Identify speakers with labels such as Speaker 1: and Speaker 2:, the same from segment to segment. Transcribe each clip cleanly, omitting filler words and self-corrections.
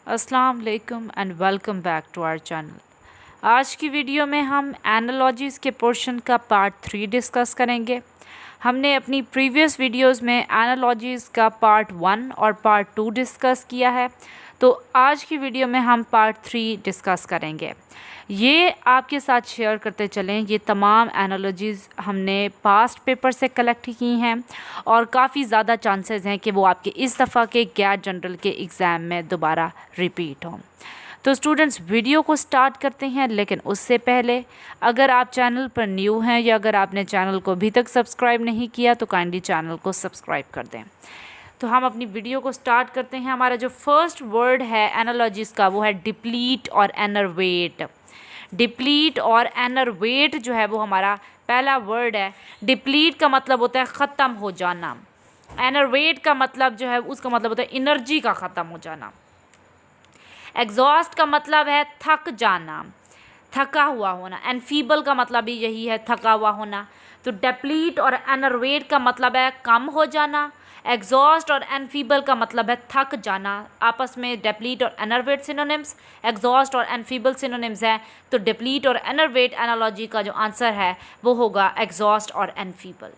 Speaker 1: अस्सलाम वालेकुम and welcome back to our channel. आज की वीडियो में हम एनालॉजीज़ के पोर्शन का पार्ट 3 डिस्कस करेंगे। हमने अपनी प्रीवियस वीडियोस में एनालॉजीज़ का पार्ट 1 और पार्ट 2 डिस्कस किया है, तो आज की वीडियो में हम पार्ट 3 डिस्कस करेंगे। ये आपके साथ शेयर करते चलें, ये तमाम एनालॉजीज़ हमने पास्ट पेपर से कलेक्ट की हैं और काफ़ी ज़्यादा चांसेस हैं कि वो आपके इस दफ़ा के गैट जनरल के एग्ज़ाम में दोबारा रिपीट हों। तो स्टूडेंट्स, वीडियो को स्टार्ट करते हैं, लेकिन उससे पहले अगर आप चैनल पर न्यू हैं या अगर आपने चैनल को अभी तक सब्सक्राइब नहीं किया तो काइंडली चैनल को सब्सक्राइब कर दें। तो हम अपनी वीडियो को स्टार्ट करते हैं। हमारा जो फर्स्ट वर्ड है एनालॉजीज़ का वो है डिप्लीट और एनर्वेट। डिप्लीट और एनर्वेट जो है वो हमारा पहला वर्ड है। डिप्लीट का मतलब होता है ख़त्म हो जाना। एनर्वेट का मतलब जो है उसका मतलब होता है एनर्जी का ख़त्म हो जाना। एग्जॉस्ट का मतलब है थक जाना, थका हुआ होना। एनफीबल का मतलब भी यही है, थका हुआ होना। तो डिप्लीट और एनर्वेट का मतलब है कम हो जाना। एग्जॉस्ट और एनफीबल का मतलब है थक जाना। आपस में डिप्लीट और एनर्वेट सिनोनिम्स, एग्जॉस्ट और एनफीबल सिनोनिम्स हैं। तो डिप्लीट और एनर्वेट एनालॉजी का जो आंसर है वो होगा एग्जॉस्ट और एनफीबल।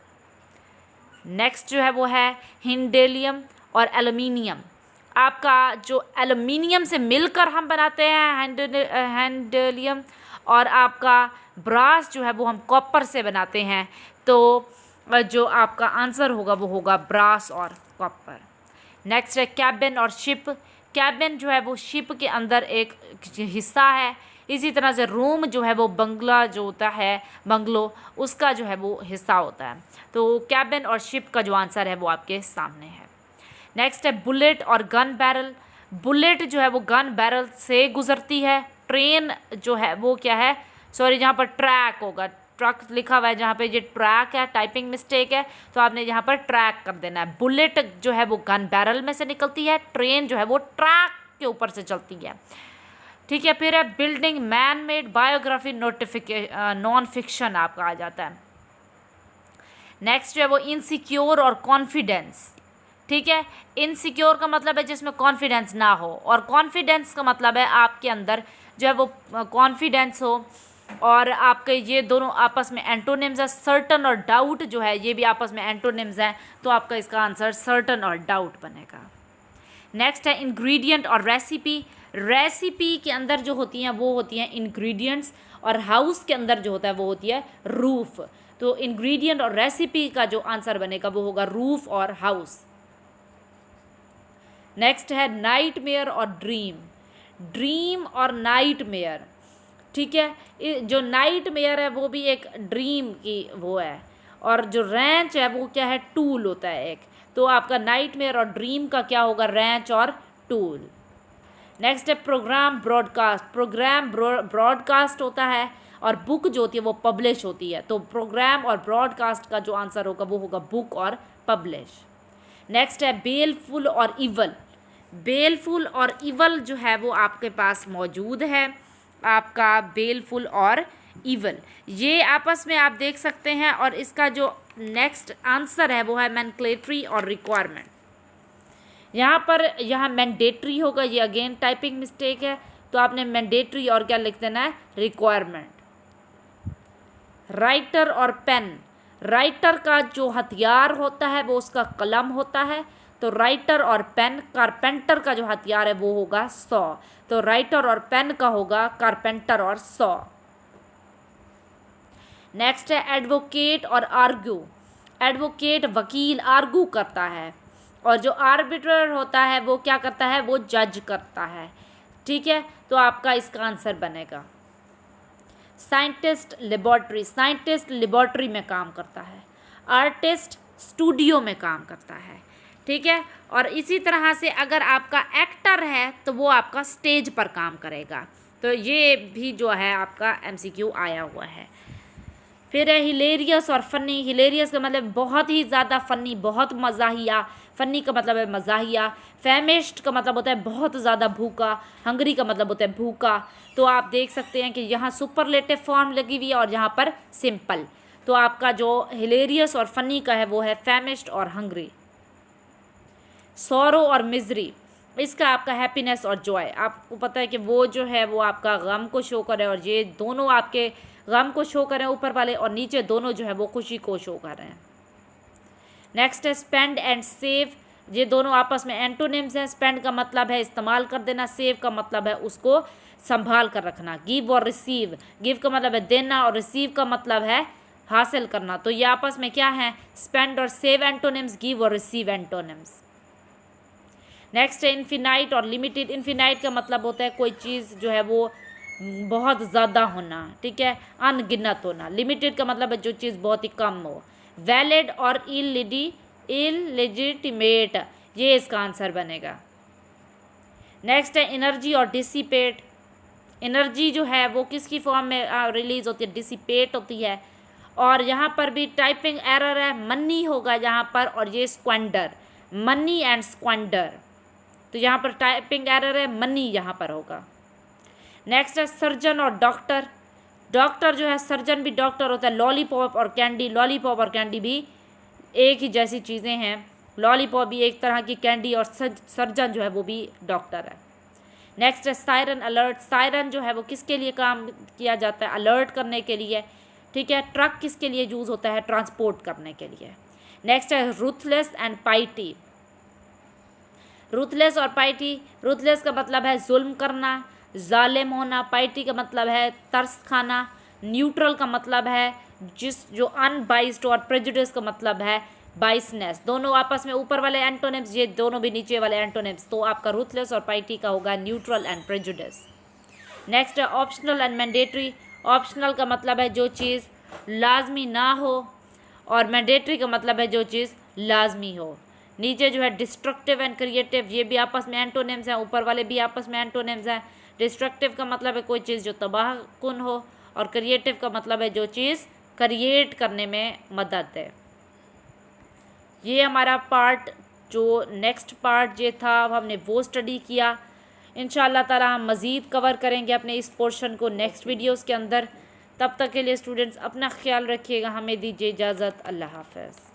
Speaker 1: नेक्स्ट जो है वो है हिंडेलियम और एल्युमिनियम। आपका जो एल्युमिनियम से मिलकर हम बनाते हैं हैंडेलियम, और आपका ब्रास जो है वो हम कॉपर से बनाते हैं। तो जो आपका आंसर होगा वो होगा ब्रास और कॉपर। नेक्स्ट है कैबिन और शिप। कैबिन जो है वो शिप के अंदर एक हिस्सा है। इसी तरह से रूम जो है वो बंगला जो होता है, बंगलो, उसका जो है वो हिस्सा होता है। तो कैबिन और शिप का जो आंसर है वो आपके सामने है। नेक्स्ट है बुलेट और गन बैरल। बुलेट जो है वो गन बैरल से गुजरती है। ट्रेन जो है वो क्या है, सॉरी, जहाँ पर ट्रैक होगा, ट्रक लिखा हुआ है, जहाँ पे ये ट्रैक है, टाइपिंग मिस्टेक है, तो आपने यहाँ पर ट्रैक कर देना है। बुलेट जो है वो गन बैरल में से निकलती है, ट्रेन जो है वो ट्रैक के ऊपर से चलती है। ठीक है। फिर है building, man made, biography, non fiction आपका आ जाता है। नेक्स्ट जो है वो इनसिक्योर और कॉन्फिडेंस। ठीक है। इनसिक्योर का मतलब है जिसमें कॉन्फिडेंस ना हो, और कॉन्फिडेंस का मतलब है आपके अंदर जो है वो कॉन्फिडेंस हो। और आपके ये दोनों आपस में एंटोनिम्स है। सर्टन और डाउट जो है ये भी आपस में एंटोनिम्स हैं, तो आपका इसका आंसर सर्टन और डाउट बनेगा। नेक्स्ट है इंग्रेडिएंट और रेसिपी। रेसिपी के अंदर जो होती हैं वो होती हैं इंग्रेडिएंट्स, और हाउस के अंदर जो होता है वो होती है रूफ। तो इंग्रेडिएंट और रेसिपी का जो आंसर बनेगा वो होगा रूफ और हाउस। नेक्स्ट है नाइटमेयर और ड्रीम। ड्रीम और नाइटमेयर। ठीक है। जो नाइटमेयर है वो भी एक ड्रीम की वो है, और जो रेंच है वो क्या है, टूल होता है एक। तो आपका नाइटमेयर और ड्रीम का क्या होगा, रेंच और टूल। नेक्स्ट है प्रोग्राम ब्रॉडकास्ट। प्रोग्राम ब्रॉडकास्ट होता है, और बुक जो होती है वो पब्लिश होती है। तो प्रोग्राम और ब्रॉडकास्ट का जो आंसर होगा वो होगा बुक और पब्लिश। नेक्स्ट है बेलफुल और इवल। बेलफुल और इवल जो है वो आपके पास मौजूद है। आपका बेलफुल और इवल ये आपस में आप देख सकते हैं, और इसका जो नेक्स्ट आंसर है वो है मैनक्लेटरी और रिक्वायरमेंट। यहाँ मैंडेटरी होगा, ये अगेन टाइपिंग मिस्टेक है, तो आपने मैंडेटरी और क्या लिख देना है, रिक्वायरमेंट। राइटर और पेन। राइटर का जो हथियार होता है वो उसका कलम होता है। तो राइटर और पेन। कारपेंटर का जो हथियार है वो होगा सॉ। तो राइटर और पेन का होगा कारपेंटर और सॉ। नेक्स्ट है एडवोकेट और आर्ग्यू। एडवोकेट वकील आर्ग्यू करता है, और जो आर्बिट्रर होता है वो क्या करता है, वो जज करता है। ठीक है। तो आपका इसका आंसर बनेगा साइंटिस्ट लेबोरेटरी। साइंटिस्ट लेबोरेटरी में काम करता है। आर्टिस्ट स्टूडियो में काम करता है। ठीक है। और इसी तरह से अगर आपका एक्टर है तो वो आपका स्टेज पर काम करेगा। तो ये भी जो है आपका एमसीक्यू आया हुआ है। फिर है हिलेरियस और फ़नी। हिलेरियस का मतलब बहुत ही ज़्यादा, फ़नी बहुत मज़ाहिया। फ़नी का मतलब है मज़ाहिया। फैमिश्ड का मतलब होता है बहुत ज़्यादा भूखा। हंगरी का मतलब होता है भूखा। तो आप देख सकते हैं कि यहाँ सुपरलेटिव फॉर्म लगी हुई है और यहाँ पर सिंपल। तो आपका जो हिलेरियस और फ़नी का है वो है फैमिश्ड और हंगरी। सॉरो और मिजरी। इसका आपका हैप्पीनेस और जॉय, आपको पता है कि वो जो है वो आपका गम को शो करे और ये दोनों आपके गम को शो करें ऊपर वाले, और नीचे दोनों जो है वो खुशी को शो कर रहे हैं। नेक्स्ट है स्पेंड एंड सेव, ये दोनों आपस में एंटोनिम्स हैं। स्पेंड का मतलब है इस्तेमाल कर देना, सेव का मतलब है उसको संभाल कर रखना। गिव और रिसीव, गिव का मतलब है देना और रिसीव का मतलब है हासिल करना। तो ये आपस में क्या है, स्पेंड और सेव एंटोनिम्स, गिव और रिसीव एंटोनिम्स। नेक्स्ट है इन्फिनाइट और लिमिटेड। इन्फिनाइट का मतलब होता है कोई चीज़ जो है वो बहुत ज़्यादा होना, ठीक है, अनगिनत होना। लिमिटेड का मतलब है जो चीज़ बहुत ही कम हो। वैलिड और इलेजिटिमेट, ये इसका आंसर बनेगा। नेक्स्ट है एनर्जी और डिसिपेट। एनर्जी जो है वो किसकी फॉर्म में रिलीज होती है, डिसिपेट होती है। और यहाँ पर भी टाइपिंग एरर है, मनी होगा यहाँ पर, और ये स्क्वेंडर, मनी एंड स्क्वेंडर। तो यहाँ पर टाइपिंग एरर है, मनी यहाँ पर होगा। नेक्स्ट है सर्जन और डॉक्टर। डॉक्टर जो है, सर्जन भी डॉक्टर होता है। लॉलीपॉप और कैंडी, लॉलीपॉप और कैंडी भी एक ही जैसी चीज़ें हैं। लॉलीपॉप भी एक तरह की कैंडी, और सर्जन जो है वो भी डॉक्टर है। नेक्स्ट है सायरन अलर्ट। सायरन जो है वो किसके लिए काम किया जाता है, अलर्ट करने के लिए, ठीक है। ट्रक किसके लिए यूज़ होता है, ट्रांसपोर्ट करने के लिए। नेक्स्ट है रूथलेस एंड पाइटी। रूथलेस और पाइटी, रूथलेस का मतलब है जुल्म करना, जालिम होना। पाइटी का मतलब है तरस खाना। न्यूट्रल का मतलब है जो अनबाइस्ड, और प्रेजुडिस का मतलब है बाइसनेस। दोनों आपस में ऊपर वाले एंटोनिम्स, ये दोनों भी नीचे वाले एंटोनिम्स। तो आपका रूथलेस और पाइटी का होगा न्यूट्रल एंड प्रेजुडिस। नेक्स्ट है ऑप्शनल एंड मैंडेटरी। ऑप्शनल का मतलब है जो चीज़ लाजमी ना हो, और मैंडेटरी का मतलब है जो चीज़ लाजमी हो। नीचे जो है डिस्ट्रक्टिव एंड क्रिएटिव, ये भी आपस में एंटोनिम्स हैं, ऊपर वाले भी आपस में एंटोनिम्स हैं। डिस्ट्रक्टिव का मतलब है कोई चीज़ जो तबाह कुन हो, और क्रिएटिव का मतलब है जो चीज़ क्रिएट करने में मदद है। ये हमारा पार्ट जो नेक्स्ट पार्ट ये था, अब हमने वो स्टडी किया। इंशाअल्लाह ताला हम मज़ीद कवर करेंगे अपने इस पोर्शन को नेक्स्ट वीडियोस के अंदर। तब तक के लिए स्टूडेंट्स अपना ख्याल रखिएगा, हमें दीजिए इजाज़त। अल्लाह हाफ़िज़।